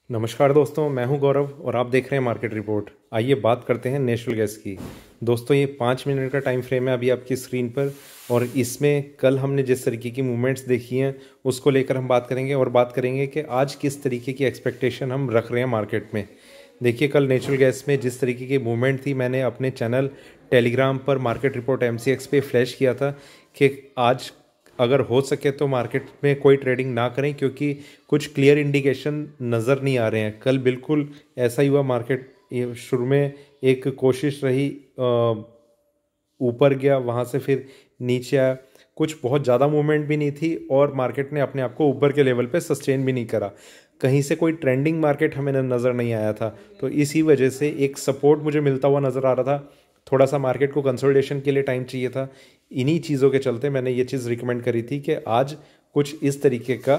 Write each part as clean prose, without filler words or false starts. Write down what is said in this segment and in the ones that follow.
नमस्कार दोस्तों, मैं हूं गौरव और आप देख रहे हैं मार्केट रिपोर्ट। आइए बात करते हैं नेचुरल गैस की। दोस्तों, ये 5 मिनट का टाइम फ्रेम है अभी आपकी स्क्रीन पर, और इसमें कल हमने जिस तरीके की मूवमेंट्स देखी हैं उसको लेकर हम बात करेंगे और बात करेंगे कि आज किस तरीके की एक्सपेक्टेशन हम रख रहे हैं मार्केट में। देखिए, कल नेचुरल गैस में जिस तरीके की मूवमेंट थी, मैंने अपने चैनल टेलीग्राम पर मार्केट रिपोर्ट MCX पे फ्लैश किया था कि आज अगर हो सके तो मार्केट में कोई ट्रेडिंग ना करें, क्योंकि कुछ क्लियर इंडिकेशन नज़र नहीं आ रहे हैं। कल बिल्कुल ऐसा ही हुआ। मार्केट शुरू में एक कोशिश रही, ऊपर गया, वहाँ से फिर नीचे आया। कुछ बहुत ज़्यादा मूवमेंट भी नहीं थी और मार्केट ने अपने आप को ऊपर के लेवल पे सस्टेन भी नहीं करा। कहीं से कोई ट्रेंडिंग मार्केट हमें नज़र नहीं आया था, तो इसी वजह से एक सपोर्ट मुझे मिलता हुआ नज़र आ रहा था। थोड़ा सा मार्केट को कंसोलिडेशन के लिए टाइम चाहिए था। इन्हीं चीज़ों के चलते मैंने ये चीज़ रिकमेंड करी थी कि आज कुछ इस तरीके का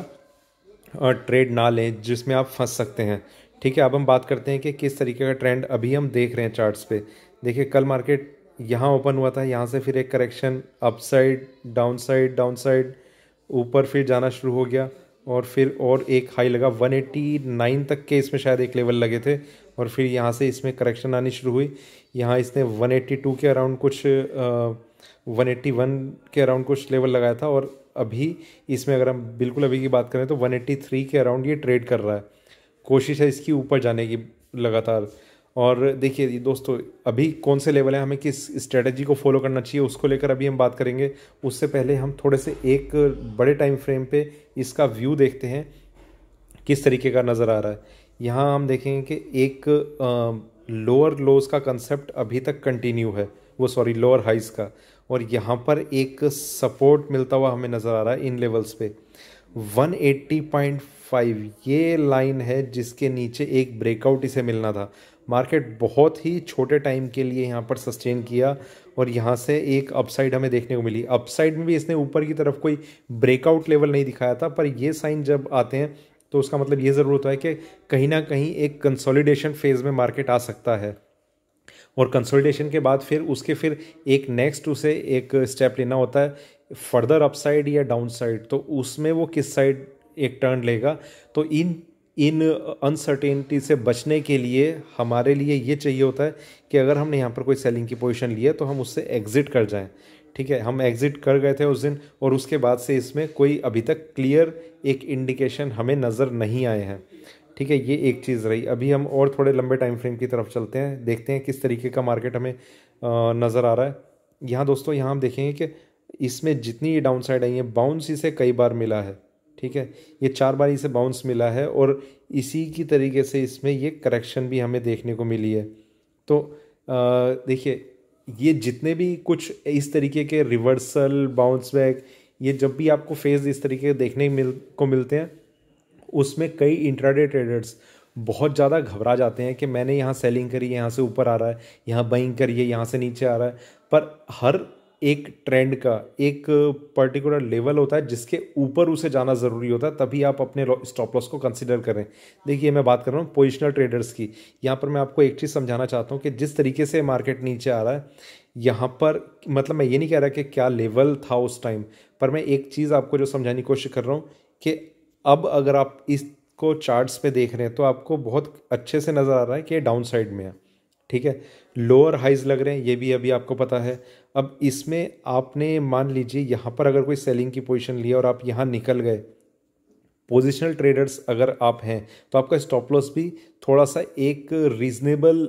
ट्रेड ना लें जिसमें आप फंस सकते हैं। ठीक है, अब हम बात करते हैं कि किस तरीके का ट्रेंड अभी हम देख रहे हैं चार्ट्स पे। देखिए, कल मार्केट यहाँ ओपन हुआ था, यहाँ से फिर एक करेक्शन, अपसाइड, डाउनसाइड, डाउनसाइड, ऊपर फिर जाना शुरू हो गया और फिर और एक हाई लगा 189 तक के, इसमें शायद एक लेवल लगे थे, और फिर यहाँ से इसमें करेक्शन आनी शुरू हुई। यहाँ इसने 182 के अराउंड कुछ 181 के अराउंड कुछ लेवल लगाया था, और अभी इसमें अगर हम बिल्कुल अभी की बात करें तो 183 के अराउंड ये ट्रेड कर रहा है। कोशिश है इसकी ऊपर जाने की लगातार। और देखिए दोस्तों, अभी कौन से लेवल है, हमें किस स्ट्रेटजी को फॉलो करना चाहिए, उसको लेकर अभी हम बात करेंगे। उससे पहले हम थोड़े से एक बड़े टाइम फ्रेम पे इसका व्यू देखते हैं किस तरीके का नज़र आ रहा है। यहाँ हम देखेंगे कि एक लोअर लोज का कंसेप्ट अभी तक कंटिन्यू है, वो सॉरी लोअर हाइज का, और यहाँ पर एक सपोर्ट मिलता हुआ हमें नज़र आ रहा है इन लेवल्स पे। 180.5 ये लाइन है जिसके नीचे एक ब्रेकआउट इसे मिलना था। मार्केट बहुत ही छोटे टाइम के लिए यहाँ पर सस्टेन किया और यहाँ से एक अपसाइड हमें देखने को मिली। अपसाइड में भी इसने ऊपर की तरफ कोई ब्रेकआउट लेवल नहीं दिखाया था, पर ये साइन जब आते हैं तो उसका मतलब ये ज़रूर होता है कि कहीं ना कहीं एक कंसोलिडेशन फेज़ में मार्केट आ सकता है, और कंसोलिडेशन के बाद फिर एक नेक्स्ट उसे एक स्टेप लेना होता है, फर्दर अपसाइड या डाउन साइड। तो उसमें वो किस साइड एक टर्न लेगा। तो इन इन अनसर्टेनिटी से बचने के लिए हमारे लिए ये चाहिए होता है कि अगर हमने यहाँ पर कोई सेलिंग की पोजीशन ली है तो हम उससे एग्जिट कर जाएं। ठीक है, हम एग्जिट कर गए थे उस दिन, और उसके बाद से इसमें कोई अभी तक क्लियर एक इंडिकेशन हमें नज़र नहीं आए हैं। ठीक है, ये एक चीज़ रही। अभी हम और थोड़े लंबे टाइम फ्रेम की तरफ चलते हैं, देखते हैं किस तरीके का मार्केट हमें नज़र आ रहा है। यहाँ दोस्तों, यहाँ हम देखेंगे कि इसमें जितनी ये डाउन साइड आई है, बाउंस इसे कई बार मिला है। ठीक है, ये 4 बार इसे बाउंस मिला है, और इसी की तरीके से इसमें ये करेक्शन भी हमें देखने को मिली है। तो देखिए, ये जितने भी कुछ इस तरीके के रिवर्सल, बाउंस बैक, ये जब भी आपको फेज इस तरीके के देखने को मिलते हैं, उसमें कई इंट्राडे ट्रेडर्स बहुत ज़्यादा घबरा जाते हैं कि मैंने यहाँ सेलिंग करी, यहाँ से ऊपर आ रहा है, यहाँ बाइंग करी है, यहाँ से नीचे आ रहा है। पर हर एक ट्रेंड का एक पर्टिकुलर लेवल होता है जिसके ऊपर उसे जाना ज़रूरी होता है, तभी आप अपने स्टॉप लॉस को कंसिडर करें। देखिए, मैं बात कर रहा हूँ पोजिशनल ट्रेडर्स की। यहाँ पर मैं आपको एक चीज़ समझाना चाहता हूँ कि जिस तरीके से मार्केट नीचे आ रहा है, यहाँ पर मतलब मैं ये नहीं कह रहा कि क्या लेवल था उस टाइम, पर मैं एक चीज़ आपको जो समझाने की कोशिश कर रहा हूँ कि अब अगर आप इसको चार्ट्स पे देख रहे हैं तो आपको बहुत अच्छे से नज़र आ रहा है कि ये डाउन साइड में है। ठीक है, लोअर हाइज लग रहे हैं, ये भी अभी आपको पता है। अब इसमें आपने मान लीजिए यहाँ पर अगर कोई सेलिंग की पोजीशन लिया और आप यहाँ निकल गए, पोजिशनल ट्रेडर्स अगर आप हैं, तो आपका स्टॉप लॉस भी थोड़ा सा एक रीजनेबल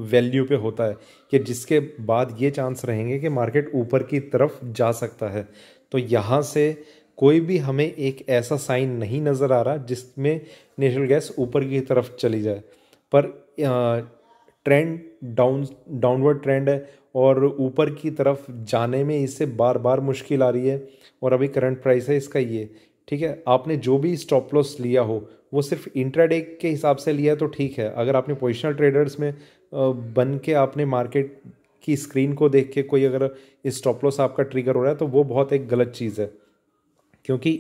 वैल्यू पे होता है, कि जिसके बाद ये चांस रहेंगे कि मार्केट ऊपर की तरफ जा सकता है। तो यहाँ से कोई भी हमें एक ऐसा साइन नहीं नज़र आ रहा जिसमें नेचुरल गैस ऊपर की तरफ चली जाए, पर ट्रेंड डाउनवर्ड ट्रेंड है और ऊपर की तरफ जाने में इससे बार बार मुश्किल आ रही है, और अभी करंट प्राइस है इसका ये। ठीक है, आपने जो भी स्टॉप लॉस लिया हो वो सिर्फ इंट्राडे के हिसाब से लिया है तो ठीक है। अगर आपने पोजिशनल ट्रेडर्स में बन के आपने मार्केट की स्क्रीन को देख के कोई अगर स्टॉप लॉस आपका ट्रिगर हो रहा है तो वो बहुत एक गलत चीज़ है, क्योंकि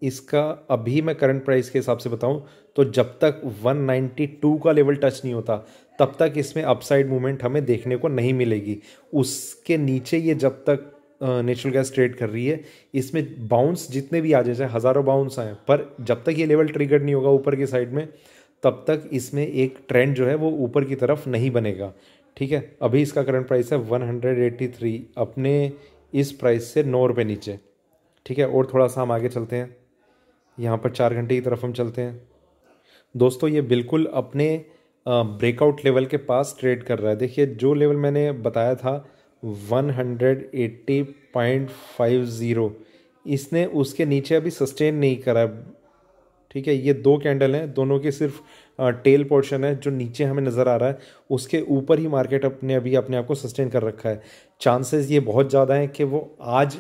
इसका अभी मैं करंट प्राइस के हिसाब से बताऊं तो जब तक 192 का लेवल टच नहीं होता तब तक इसमें अपसाइड मूवमेंट हमें देखने को नहीं मिलेगी। उसके नीचे ये जब तक नेचुरल गैस ट्रेड कर रही है, इसमें बाउंस जितने भी आ जाए, चाहे हज़ारों बाउंस आए, पर जब तक ये लेवल ट्रिगर नहीं होगा ऊपर की साइड में, तब तक इसमें एक ट्रेंड जो है वो ऊपर की तरफ नहीं बनेगा। ठीक है, अभी इसका करंट प्राइस है 183, अपने इस प्राइस से 9 रुपये नीचे। ठीक है, और थोड़ा सा हम आगे चलते हैं, यहाँ पर 4 घंटे की तरफ हम चलते हैं। दोस्तों ये बिल्कुल अपने ब्रेकआउट लेवल के पास ट्रेड कर रहा है। देखिए जो लेवल मैंने बताया था 180.50, इसने उसके नीचे अभी सस्टेन नहीं करा। ठीक है, ये दो कैंडल हैं, दोनों के सिर्फ टेल पोर्शन है जो नीचे हमें नज़र आ रहा है, उसके ऊपर ही मार्केट अपने आप को सस्टेन कर रखा है। चांसेस ये बहुत ज़्यादा हैं कि वो आज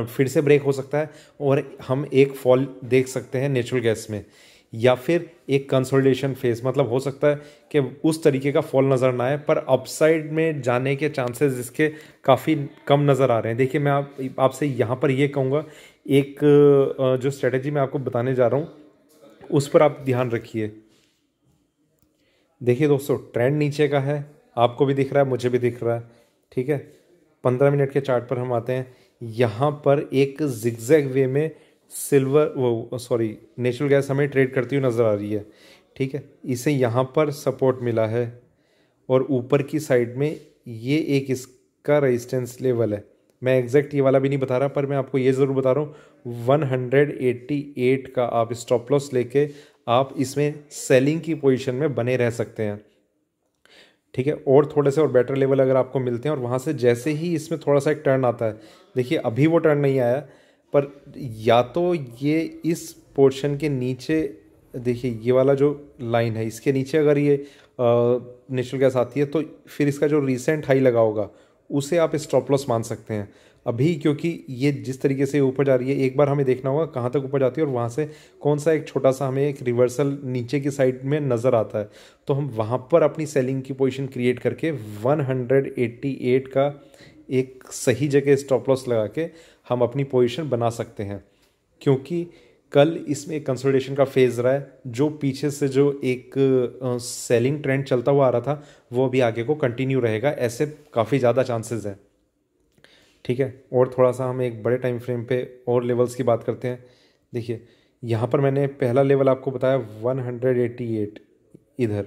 फिर से ब्रेक हो सकता है और हम एक फॉल देख सकते हैं नेचुरल गैस में, या फिर एक कंसोलिडेशन फेज, मतलब हो सकता है कि उस तरीके का फॉल नज़र ना आए, पर अपसाइड में जाने के चांसेस इसके काफ़ी कम नज़र आ रहे हैं। देखिए मैं आपसे यहाँ पर ये कहूँगा, एक जो स्ट्रेटजी मैं आपको बताने जा रहा हूँ उस पर आप ध्यान रखिए। देखिए दोस्तों ट्रेंड नीचे का है, आपको भी दिख रहा है, मुझे भी दिख रहा है। ठीक है, 15 मिनट के चार्ट पर हम आते हैं। यहाँ पर एक जिगजैग वे में नेचुरल गैस हमें ट्रेड करती हुई नज़र आ रही है। ठीक है, इसे यहाँ पर सपोर्ट मिला है और ऊपर की साइड में ये एक इसका रेजिस्टेंस लेवल है। मैं एग्जैक्ट ये वाला भी नहीं बता रहा, पर मैं आपको ये ज़रूर बता रहा हूँ 188 का आप स्टॉप लॉस लेके आप इसमें सेलिंग की पोजीशन में बने रह सकते हैं। ठीक है, और थोड़े से और बेटर लेवल अगर आपको मिलते हैं और वहाँ से जैसे ही इसमें थोड़ा सा एक टर्न आता है, देखिए अभी वो टर्न नहीं आया, पर या तो ये इस पोर्शन के नीचे, देखिए ये वाला जो लाइन है इसके नीचे अगर ये नेचुरल गैस आती है तो फिर इसका जो रिसेंट हाई लगा होगा उसे आप स्टॉप लॉस मान सकते हैं अभी, क्योंकि ये जिस तरीके से ऊपर जा रही है एक बार हमें देखना होगा कहाँ तक ऊपर जाती है और वहाँ से कौन सा एक छोटा सा हमें एक रिवर्सल नीचे की साइड में नज़र आता है, तो हम वहाँ पर अपनी सेलिंग की पोजीशन क्रिएट करके 188 का एक सही जगह स्टॉप लॉस लगा के हम अपनी पोजीशन बना सकते हैं। क्योंकि कल इसमें एक कंसोलिडेशन का फेज रहा है, जो पीछे से जो एक सेलिंग ट्रेंड चलता हुआ आ रहा था वो भी आगे को कंटिन्यू रहेगा, ऐसे काफ़ी ज़्यादा चांसेस हैं। ठीक है, और थोड़ा सा हम एक बड़े टाइम फ्रेम पे और लेवल्स की बात करते हैं। देखिए यहाँ पर मैंने पहला लेवल आपको बताया 188 इधर,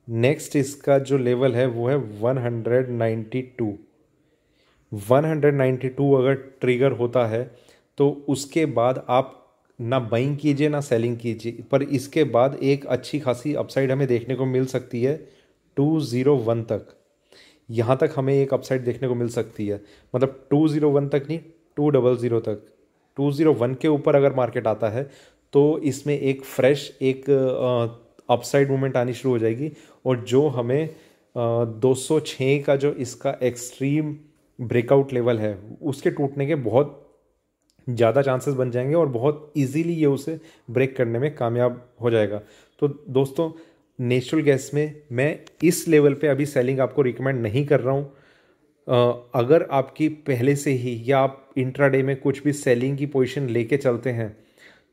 नेक्स्ट इसका जो लेवल है वो है 192। 192 अगर ट्रिगर होता है तो उसके बाद आप ना बाइंग कीजिए ना सेलिंग कीजिए, पर इसके बाद एक अच्छी खासी अपसाइड हमें देखने को मिल सकती है 201 तक। यहाँ तक हमें एक अपसाइड देखने को मिल सकती है, मतलब 201 तक नहीं, 200 तक। 201 के ऊपर अगर मार्केट आता है तो इसमें एक फ्रेश एक अपसाइड मूवमेंट आनी शुरू हो जाएगी, और जो हमें 206 का जो इसका एक्सट्रीम ब्रेकआउट लेवल है उसके टूटने के बहुत ज़्यादा चांसेस बन जाएंगे और बहुत इजीली ये उसे ब्रेक करने में कामयाब हो जाएगा। तो दोस्तों नेचुरल गैस में मैं इस लेवल पे अभी सेलिंग आपको रिकमेंड नहीं कर रहा हूँ। अगर आपकी पहले से ही या आप इंट्राडे में कुछ भी सेलिंग की पोजीशन लेके चलते हैं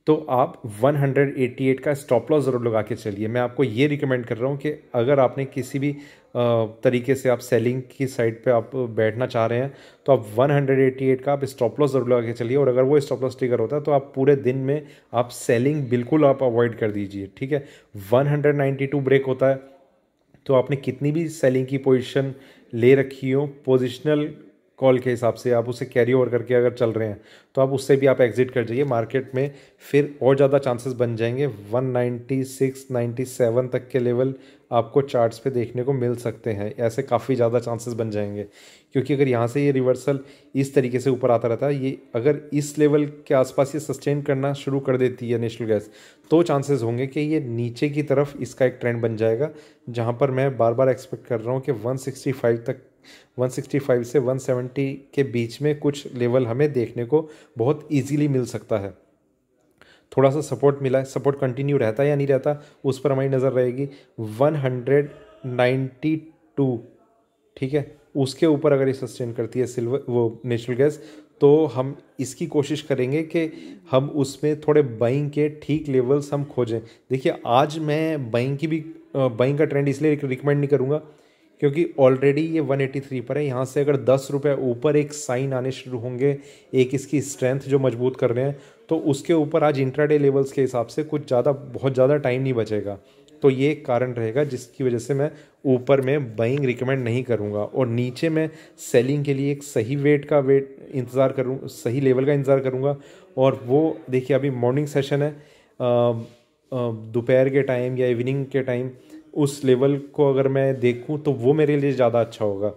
तो आप 188 का स्टॉप लॉस ज़रूर लगा के चलिए। मैं आपको ये रिकमेंड कर रहा हूँ कि अगर आपने किसी भी तरीके से आप सेलिंग की साइड पे आप बैठना चाह रहे हैं तो आप 188 का आप स्टॉप लॉस ज़रूर लगा के चलिए, और अगर वो स्टॉप लॉस ट्रिगर होता है तो आप पूरे दिन में आप सेलिंग बिल्कुल आप अवॉइड कर दीजिए। ठीक है, 192 ब्रेक होता है तो आपने कितनी भी सेलिंग की पोजीशन ले रखी हो, पोजिशनल कॉल के हिसाब से आप उसे कैरी ओवर करके अगर चल रहे हैं तो आप उससे भी आप एग्जिट कर जाइए मार्केट में, फिर और ज़्यादा चांसेस बन जाएंगे। 196 97 तक के लेवल आपको चार्ट्स पे देखने को मिल सकते हैं, ऐसे काफ़ी ज़्यादा चांसेस बन जाएंगे। क्योंकि अगर यहाँ से ये रिवर्सल इस तरीके से ऊपर आता रहता है, ये अगर इस लेवल के आसपास ये सस्टेन करना शुरू कर देती है नेचुरल गैस, तो चांसेस होंगे कि ये नीचे की तरफ इसका एक ट्रेंड बन जाएगा, जहाँ पर मैं बार बार एक्सपेक्ट कर रहा हूँ कि 165 से 170 के बीच में कुछ लेवल हमें देखने को बहुत इजीली मिल सकता है। थोड़ा सा सपोर्ट मिला है, सपोर्ट कंटिन्यू रहता है या नहीं रहता उस पर हमारी नज़र रहेगी। 192, ठीक है, उसके ऊपर अगर ये सस्टेन करती है नेचुरल गैस, तो हम इसकी कोशिश करेंगे कि हम उसमें थोड़े बाइंग के ठीक लेवल्स हम खोजें। देखिए आज मैं बाइंग का ट्रेंड इसलिए रिकमेंड नहीं करूँगा क्योंकि ऑलरेडी ये 183 पर है। यहाँ से अगर 10 रुपये ऊपर एक साइन आने शुरू होंगे, एक इसकी स्ट्रेंथ जो मजबूत कर रहे हैं, तो उसके ऊपर आज इंट्राडे लेवल्स के हिसाब से कुछ ज़्यादा बहुत ज़्यादा टाइम नहीं बचेगा। तो ये एक कारण रहेगा जिसकी वजह से मैं ऊपर में बाइंग रिकमेंड नहीं करूँगा, और नीचे में सेलिंग के लिए एक सही वेट इंतज़ार करूँ, सही लेवल का इंतज़ार करूँगा। और वो देखिए अभी मॉर्निंग सेशन है, दोपहर के टाइम या इवनिंग के टाइम उस लेवल को अगर मैं देखूं तो वो मेरे लिए ज़्यादा अच्छा होगा।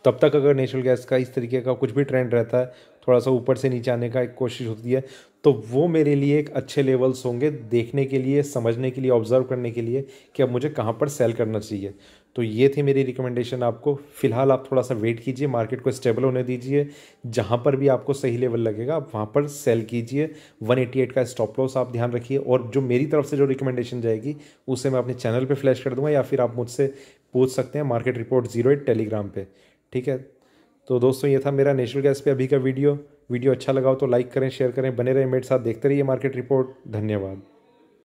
तब तक अगर नेचुरल गैस का इस तरीके का कुछ भी ट्रेंड रहता है, थोड़ा सा ऊपर से नीचे आने का एक कोशिश होती है, तो वो मेरे लिए एक अच्छे लेवल्स होंगे देखने के लिए, समझने के लिए, ऑब्जर्व करने के लिए कि अब मुझे कहाँ पर सेल करना चाहिए। तो ये थी मेरी रिकमेंडेशन आपको। फिलहाल आप थोड़ा सा वेट कीजिए, मार्केट को स्टेबल होने दीजिए, जहाँ पर भी आपको सही लेवल लगेगा आप वहाँ पर सेल कीजिए। 188 का स्टॉप लॉस आप ध्यान रखिए, और जो मेरी तरफ से जो रिकमेंडेशन जाएगी उसे मैं अपने चैनल पे फ्लैश कर दूंगा, या फिर आप मुझसे पूछ सकते हैं मार्केट रिपोर्ट 08 टेलीग्राम पे। ठीक है, तो दोस्तों ये था मेरा नेचुरल गैस पे अभी का वीडियो अच्छा लगा हो तो लाइक करें, शेयर करें, बने रहें मेरे साथ, देखते रहिए मार्केट रिपोर्ट। धन्यवाद।